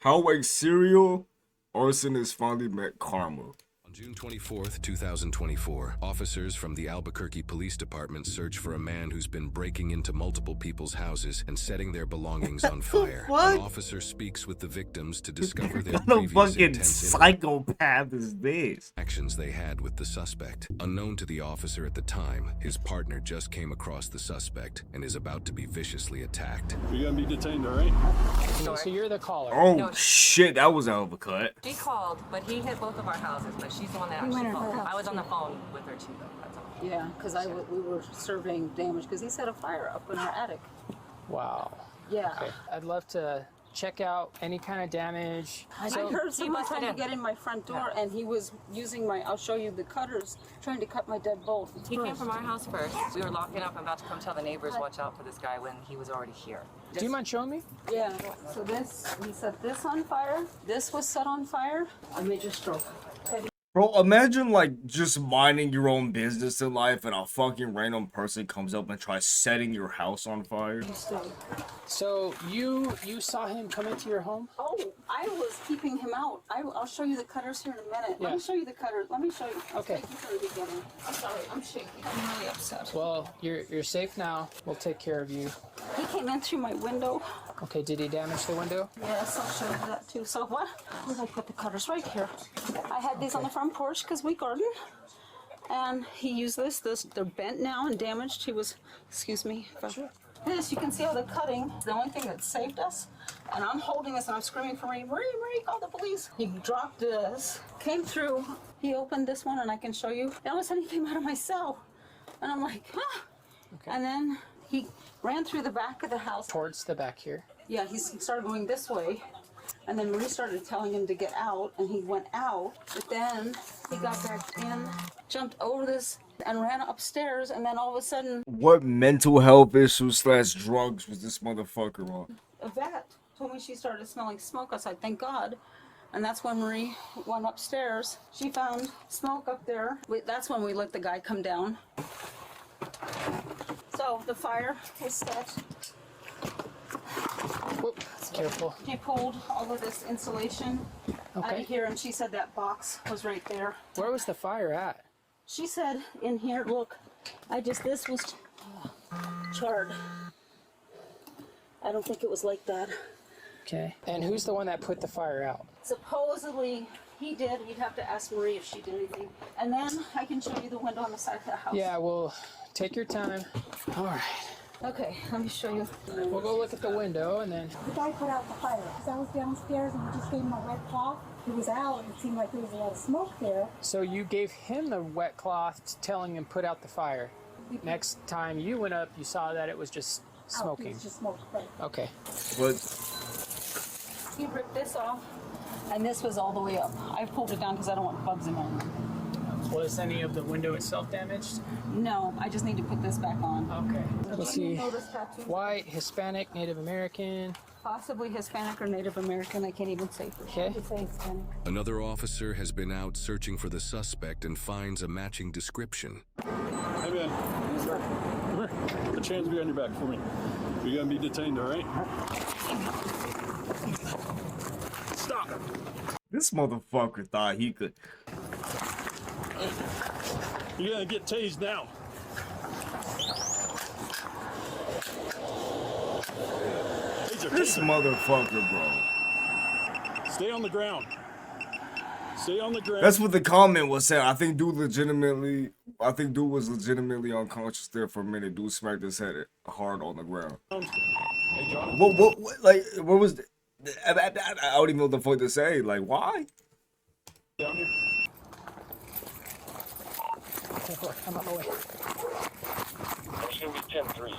How a serial arsonist finally met karma. On June 24th, 2024, officers from the Albuquerque Police Department search for a man who's been breaking into multiple people's houses and setting their belongings on fire. What? An officer speaks with the victims to discover their What kind of previous fucking intense psychopath is this? actions they had with the suspect. Unknown to the officer at the time, his partner just came across the suspect and is about to be viciously attacked. You're gonna be detained, all right? So you're the caller. Oh No. shit, that was a hell of a cut. She called, but he hit both of our houses, but she's the one that actually called. I was on the phone with her too, though. That's all. Yeah, because we were surveying damage because he set a fire up in our attic. Wow. Yeah. Okay. I'd love to check out any kind of damage. I heard someone trying to get in my front door, and he was using I'll show you the cutters, trying to cut my dead bolt. He came from our house first. We were locking up and about to come tell the neighbors watch out for this guy when he was already here. Do you mind showing me? Yeah, so we set this on fire. This was set on fire. A major stroke. Bro, imagine like just minding your own business in life and a fucking random person comes up and tries setting your house on fire. So you saw him come into your home? Oh, I was keeping him out. I'll show you the cutters here in a minute. Let me show you the cutters. Let me show you. Okay. Take you through the beginning. I'm sorry, I'm shaky. I'm really upset. Well, you're safe now. We'll take care of you. He came in through my window. Okay, did he damage the window? Yes, I'll show you that too. So what? Where did I put the cutters? Right here. I had these on the front porch because we garden. And he used this. They're bent now and damaged. He was, excuse me. This, you can see all the cutting. The only thing that saved us. And I'm holding this and I'm screaming for Marie. Marie, call the police. He dropped this, came through. He opened this one and I can show you. And all of a sudden he came out of my cell. And I'm like, ah. Okay. And then he ran through the back of the house. Towards the back here? Yeah, he started going this way. And then Marie started telling him to get out, and he went out. But then he got back in, jumped over this, and ran upstairs. And then all of a sudden, What mental health issues / drugs was this motherfucker on? a vet told me she started smelling smoke outside. Thank God. And that's when Marie went upstairs. She found smoke up there. That's when we let the guy come down. So the fire was set. Whoop, careful. She pulled all of this insulation out Okay. of here, and she said that box was right there. Where was the fire at? She said in here, look, this was charred. I don't think it was like that. Okay. And who's the one that put the fire out? Supposedly he did. You'd have to ask Marie if she did anything. And then I can show you the window on the side of the house. Yeah, well, take your time. All right. Okay, let me show you. We'll go look at the window and then... The guy put out the fire because I was downstairs and he just gave him a wet cloth. He was out. It seemed like there was a lot of smoke there. So you gave him the wet cloth telling him put out the fire. Next time you went up, you saw that it was just It smoking. was just smoke. Right. Okay. But He ripped this off, and this was all the way up. I pulled it down because I don't want bugs in my room. Was any of the window itself damaged? No, I just need to put this back on. Okay. Let's see. Notice tattoo. White, Hispanic, Native American. Possibly Hispanic or Native American. I can't even say for sure. Okay. It's Hispanic. Another officer has been out searching for the suspect and finds a matching description. Hey, man. Come here. Put your hands behind your back for me. You're gonna be detained, all right? Stop. this motherfucker thought he could. You're gonna get tased now. Taser, This taser. motherfucker, bro. Stay on the ground. Stay on the ground. That's what the comment was saying. I think dude was legitimately unconscious there for a minute. Dude smacked his head hard on the ground. Hey, John. What like, what was the, I don't even know what the fuck to say. Like, why? Down here. Okay, I'm on my way. It's gonna be 10-3.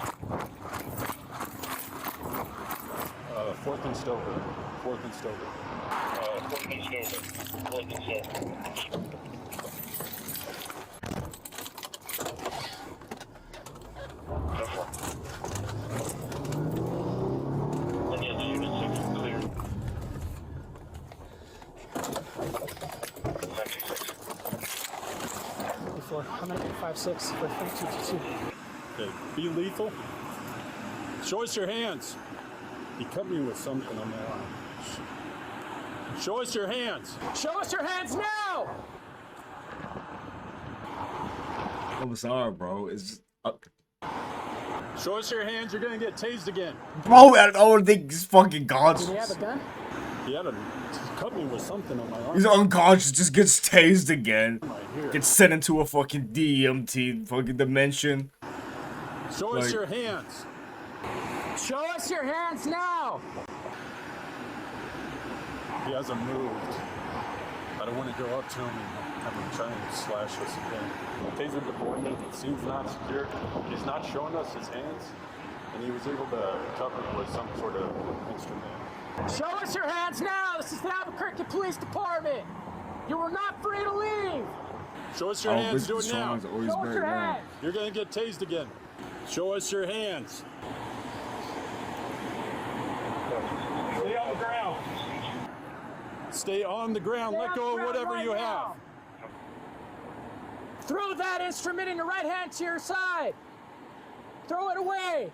4th and Stover. 4th and Stover. 4th and Stover. 4th and Stover. Any other units that are cleared? 96. Before, I'm gonna 5'6" for 222. Okay, be lethal. Show us your hands. He cut me with something on my arm. Show us your hands. Show us your hands now! I'm sorry, bro. It's just, Show us your hands. You're gonna get tased again. bro, I don't think he's fucking Do you conscious. have a gun? He had a cut me with something on my arm. He's unconscious, just gets tased again. Right here. Gets sent into a fucking DMT fucking dimension. Show us like- your hands. Show us your hands now! He hasn't moved. I don't want to go up to him and have him try and slash us again. Taser deployment, it seems not secure. He's not showing us his hands, and he was able to cover it with some sort of instrument. Show us your hands now! This is the Albuquerque Police Department! You are not free to leave! Show us your hands, do it Richard now. Strong's always Show us back your now. hands! You're gonna get tased again. Show us your hands. Stay on the ground. Stay on the ground. Stay Let on go the of ground whatever right you now. have. Throw that instrument in your right hand to your side! Throw it away!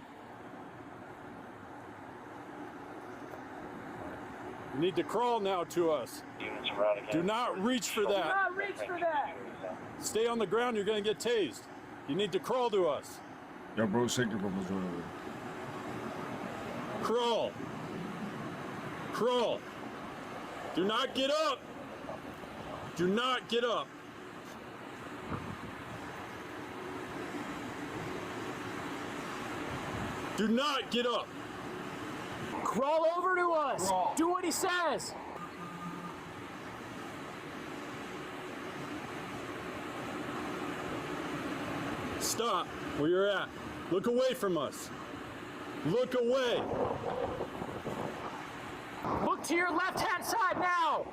You need to crawl now to us. Units around again. Do not reach for Do that. not reach for that! Stay on the ground. You're gonna get tased. You need to crawl to us. Yo, bro, shake your bubbles over. Crawl. Crawl. Do not get up. Do not get up. Do not get up. Crawl over to us! Do what he says! Stop where you're at. Look away from us. Look away. Look to your left hand side now!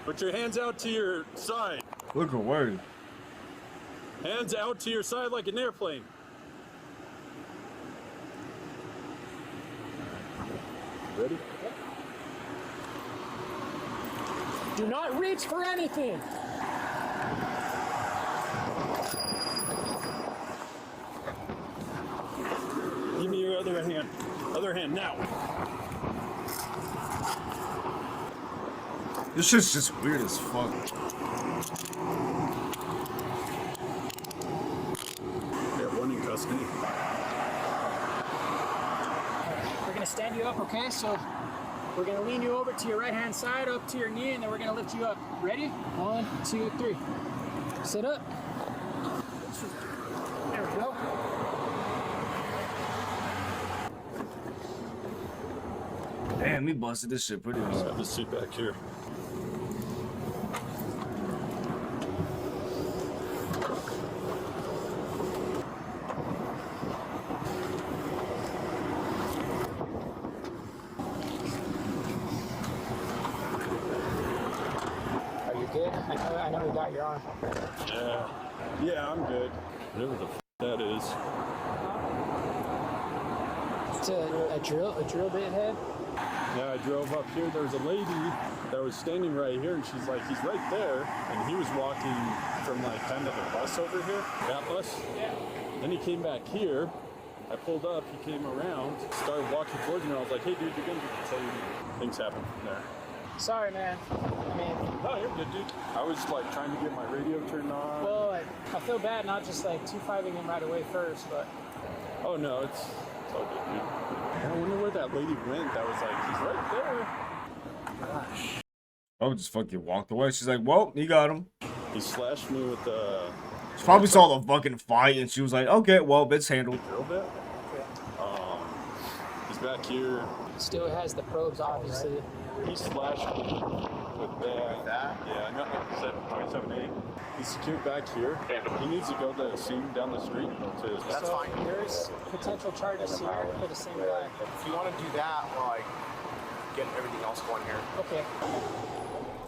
Put your hands out to your side. Look away. Hands out to your side like an airplane. Ready? Do not reach for anything! Give me your other hand. Other hand now. This shit's just weird as fuck. Yeah, one in custody. We're gonna stand you up, okay? So we're gonna lean you over to your right hand side, up to your knee, and then we're gonna lift you up. Ready? 1, 2, 3. Sit up. There we go. Damn, he busted this shit pretty hard. Have a seat back here. Are you good? I know we got your arm. Yeah. Yeah, I'm good. Whatever the that is. It's a drill bit head. Yeah, I drove up here. There was a lady that was standing right here, and she's like, he's right there. And he was walking from like kind of the bus over here. That bus? Yeah. Then he came back here. I pulled up, he came around, started walking towards me. I was like, hey dude, you're gonna get tased. Things happen from there. Sorry, man. I mean, No, you're good, dude. I was like trying to get my radio turned on. well, I feel bad not just like 2-5ing him right away first, but Oh no, it's all good, dude. I wonder where that lady went. That was like, he's right there. I just fucking walked away. She's like, well, you got him. He slashed me with the She probably saw the fucking fight and she was like, okay, well, it's handled. drill bit. He's back here. still has the probes, obviously. He slashed me with that. Yeah, I got like 27.8. He's secured back here. He needs to go to the scene down the street to his That's fine. There's potential charges here for the same guy. If you want to do that while I get everything else going here. Okay.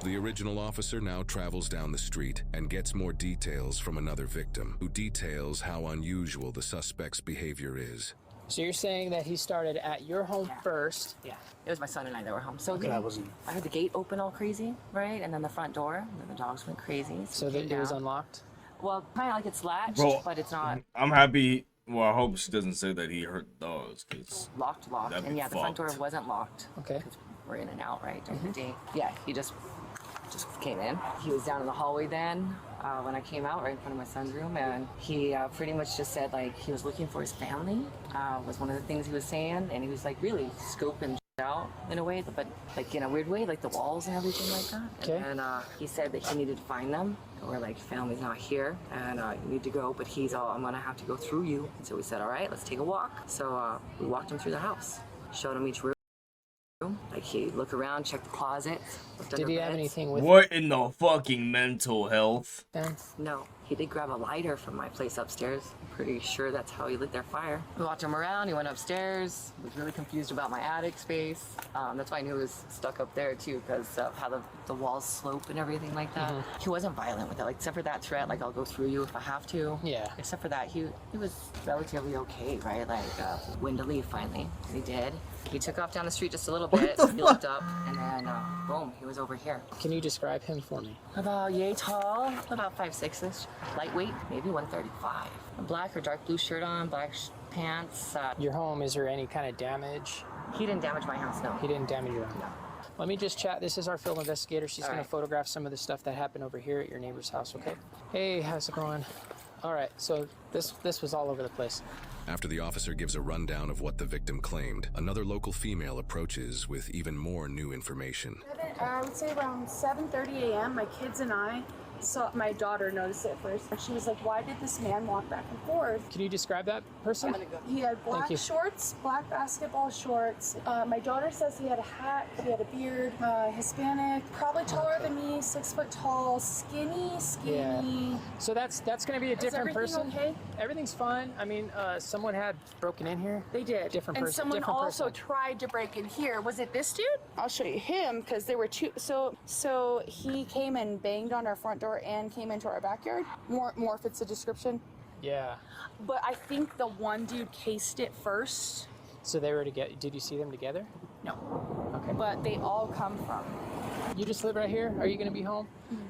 The original officer now travels down the street and gets more details from another victim, who details how unusual the suspect's behavior is. So you're saying that he started at your home first. Yeah, it was my son and I that were home. So I heard the gate open all crazy, right? And then the front door, and then the dogs went crazy. So we that came it was down. unlocked? Well, kind of like it's latched, Bro, but it's not I'm happy. Well, I hope she doesn't say that he hurt the dogs, because locked. That'd be And yeah, the front door fucked. wasn't locked. Okay. we're in and out, right, during the day. Yeah, he just came in. He was down in the hallway then when I came out, right in front of my son's room, and he pretty much just said like he was looking for his family, was one of the things he was saying, and he was like really scoping out in a way, but like in a weird way, like the walls and everything like that. Okay. And he said that he needed to find them, or like family's not here, and you need to go, but he's all, I'm gonna have to go through you. And so we said, all right, let's take a walk. So we walked him through the house, showed him each room. Like he'd look around, check the closet. Did he have anything with What in the fucking mental health? him? No, he did grab a lighter from my place upstairs. Pretty sure that's how he lit their fire. We walked him around, he went upstairs, was really confused about my attic space. That's why I knew he was stuck up there too, because of how the walls slope and everything like that. He wasn't violent with it, like except for that threat, like I'll go through you if I have to. Yeah. Except for that, he was relatively okay, right? Like when to leave finally, and he did. He took off down the street just a little bit, he looked up, and then boom, he was over here. Can you describe him for me? About yay tall, about 5'6"ish, lightweight, maybe 135. A black or dark blue shirt on, black pants. Your home, is there any kind of damage? He didn't damage my house, no. He didn't damage your home? No. Let me just chat. This is our field investigator. She's All going right. to photograph some of the stuff that happened over here at your neighbor's house, okay? Hey, how's it going? All right, so this was all over the place. After the officer gives a rundown of what the victim claimed, another local female approaches with even more new information. I would say around 7:30 a.m. My kids and I saw, my daughter noticed it first. She was like, why did this man walk back and forth? Can you describe that person? He had Thank black you. shorts, black basketball shorts. My daughter says he had a hat, he had a beard, Hispanic, probably taller than me, 6 foot tall, skinny. Yeah. So that's going to be a different person. Okay? Everything's fine. I mean, someone had broken in here. They did. Different and person. someone different also person. tried to break in here. Was it this dude? I'll show you him because there were two. So he came and banged on our front door and came into our backyard. More fits the description. Yeah. But I think the one dude cased it first. So they were together. Did you see them together? No. Okay. But they all come from. You just live right here? Are you going to be home?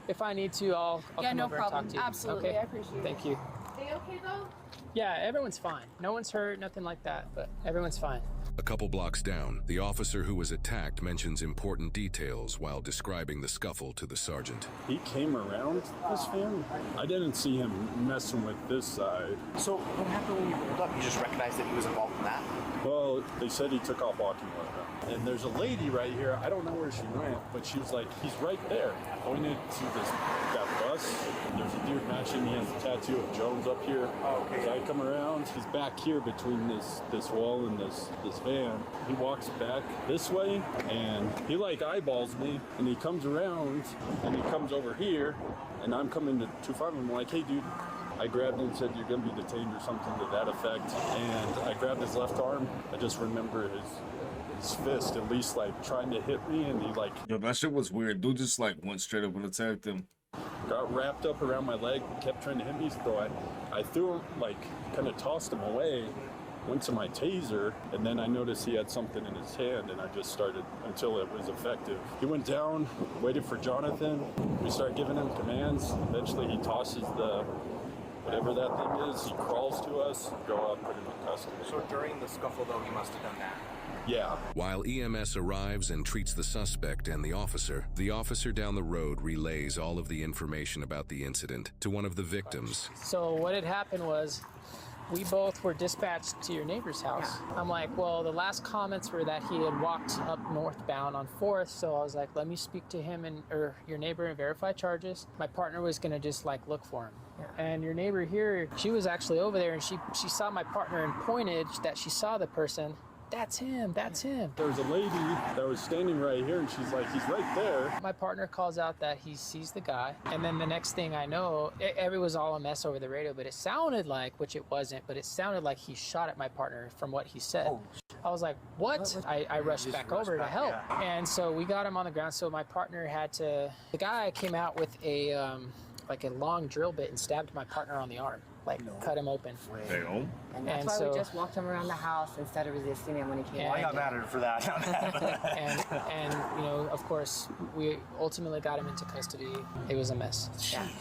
If I need to, I'll Yeah, come no over problem. and talk to you. Absolutely. Okay? I appreciate it. Thank you. They okay though? Yeah, everyone's fine. No one's hurt, nothing like that, but everyone's fine. A couple blocks down, the officer who was attacked mentions important details while describing the scuffle to the sergeant. He came around this van. I didn't see him messing with this side. So what happened when you pulled up? You just recognized that he was involved in that? Well, they said he took off walking with them. And there's a lady right here. I don't know where she went, but she was like, he's right there. Pointed to that bus. There's a dude matching. He has a tattoo of Jones up here. Oh, okay. As I come around, he's back here between this wall and this van. He walks back this way, and he like eyeballs me, and he comes around, and he comes over here, and I'm coming to 2-5. I'm like, hey, dude. I grabbed him and said, you're going to be detained or something to that effect. And I grabbed his left arm. I just remember his fist at least like trying to hit me, and he like Yo, that shit was weird. Dude just like went straight up and attacked him. got wrapped up around my leg, kept trying to hit me. So I threw him, like kind of tossed him away, went to my taser, and then I noticed he had something in his hand, and I just started until it was effective. He went down, waited for Jonathan. We started giving him commands. Eventually he tosses the whatever that thing is, he crawls to us, go up, put him in custody. So during the scuffle, though, he must have done that. Yeah. While EMS arrives and treats the suspect and the officer down the road relays all of the information about the incident to one of the victims. So what had happened was we both were dispatched to your neighbor's house. I'm like, well, the last comments were that he had walked up northbound on 4th, so I was like, let me speak to him or your neighbor and verify charges. My partner was gonna just like look for him. And your neighbor here, she was actually over there, and she saw my partner and pointed that she saw the person. That's him, that's him. There was a lady that was standing right here, and she's like, he's right there. My partner calls out that he sees the guy, and then the next thing I know, it was all a mess over the radio, but it sounded like, which it wasn't, but it sounded like he shot at my partner from what he said. Oh. I was like, what? I rushed back over to help. Yeah. And so we got him on the ground, so my partner had to, the guy came out with a, like a long drill bit and stabbed my partner on the arm. like cut him open. Damn. And that's And why so- we just walked him around the house instead of resisting him when he came. Yeah, I got mad at her for that. and you know, of course, we ultimately got him into custody. It was a mess.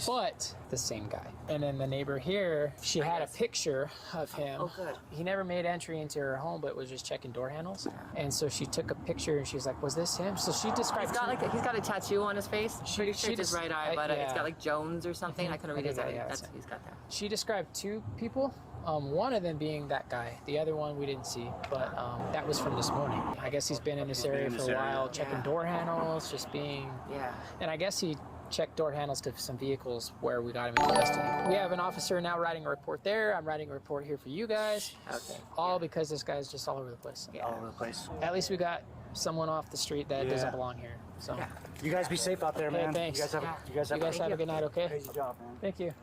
But the same guy. And then the neighbor here, she had a picture of him. Oh, good. He never made entry into her home, but was just checking door handles. And so she took a picture and she's like, "Was this him?" So she described. He's got a tattoo on his face. Pretty sure it's his right eye, but it's yeah. got like Jones or something. I couldn't read his eye. Yeah, That's he's got that. She described two people. One of them being that guy. The other one we didn't see, but that was from this morning. I guess he's been in this area for a while, checking door handles, just being. Yeah. And I guess he checked door handles to some vehicles where we got him into custody. We have an officer now writing a report there. I'm writing a report here for you guys. Okay. All because this guy's just all over the place. All over the place. At least we got someone off the street that doesn't belong here. So. Yeah. You guys be safe out there, Hey, man. thanks. You guys have have a good night, okay? crazy job, man. Thank you.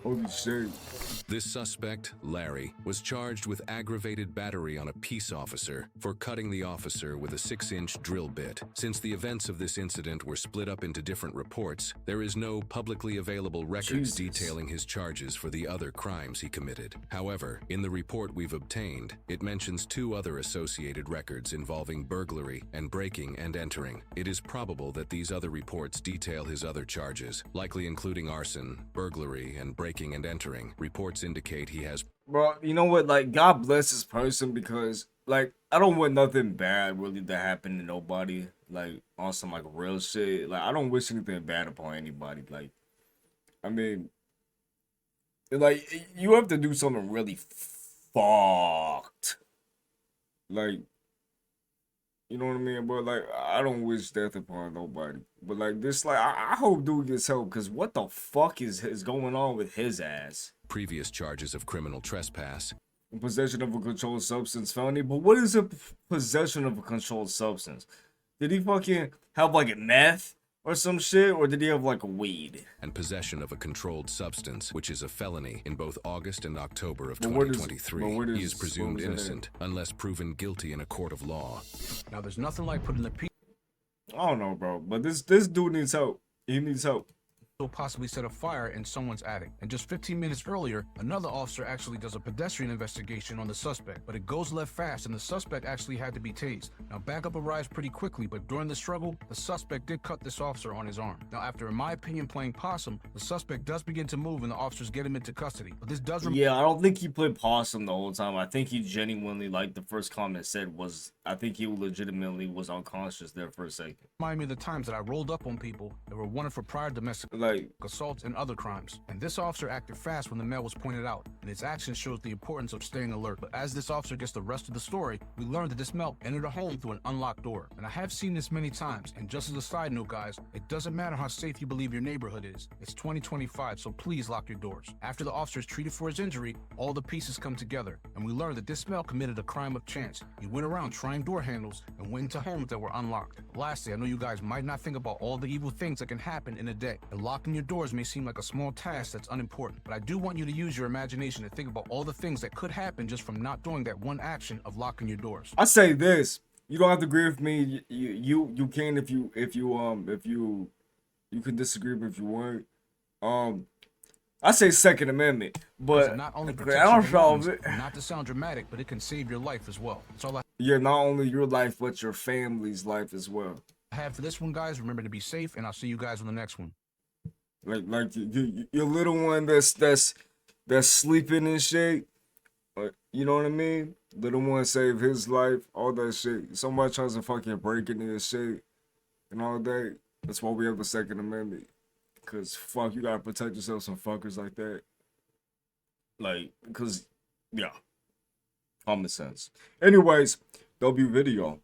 Holy shit. This suspect, Larry, was charged with aggravated battery on a peace officer for cutting the officer with a 6-inch drill bit. Since the events of this incident were split up into different reports, there is no publicly available records detailing his charges for the other crimes he committed. However, in the report we've obtained, it mentions 2 other associated records involving burglary and breaking and entering. It is probable that these other reports detail his other charges, likely including arson, burglary, and breaking and entering. Reports indicate he has. Bro, you know what? Like, God bless this person because, like, I don't want nothing bad really to happen to nobody. Like, on some, like, real shit. Like, I don't wish anything bad upon anybody. Like, I mean, like, you have to do something really fucked. Like, you know what I mean? But, like, I don't wish death upon nobody. But, like, this, like, I hope dude gets help because what the fuck is going on with his ass? Previous charges of criminal trespass. Possession of a controlled substance felony. But what is a possession of a controlled substance? Did he fucking have, like, a meth or some shit? Or did he have, like, a weed? And possession of a controlled substance, which is a felony in both August and October of But what is- 2023. but what He is is- presumed what was that? innocent unless proven guilty in a court of law. Now, there's nothing like putting the I don't know, bro. But this dude needs help. He needs help. will possibly set a fire in someone's attic. And just 15 minutes earlier, another officer actually does a pedestrian investigation on the suspect, but it goes left fast and the suspect actually had to be tased. Now, backup arrives pretty quickly, but during the struggle, the suspect did cut this officer on his arm. Now, after, in my opinion, playing possum, the suspect does begin to move and the officers get him into custody. But this does Yeah, I don't think he played possum the whole time. I think he genuinely, like the first comment said was, I think he legitimately was unconscious there for a second. remind me of the times that I rolled up on people that were wanted for prior domestic assaults and other crimes. And this officer acted fast when the mail was pointed out, and his action shows the importance of staying alert. But as this officer gets the rest of the story, we learn that this mail entered a home through an unlocked door. And I have seen this many times, and just as a side note, guys, it doesn't matter how safe you believe your neighborhood is. It's 2025, so please lock your doors. After the officer is treated for his injury, all the pieces come together, and we learn that this mail committed a crime of chance. He went around trying door handles and went into homes that were unlocked. Lastly, I know you guys might not think about all the evil things that can happen in a day, and locking your doors may seem like a small task that's unimportant, but I do want you to use your imagination to think about all the things that could happen just from not doing that one action of locking your doors. I say this. You don't have to agree with me. You can if you can disagree if you want. I say Second Amendment, but not only I protects don't your know. belongings, not to sound dramatic, but it can save your life as well. That's all I Yeah, not only your life but your family's life as well. have for this one, guys. Remember to be safe, and I'll see you guys on the next one. Like your little one that's sleeping and shit. You know what I mean? Little one saved his life, all that shit. Somebody tries to fucking break into his shit and all that. That's why we have the Second Amendment. Cause fuck, you gotta protect yourself from fuckers like that. Like, cause yeah, common sense. Anyways, W video.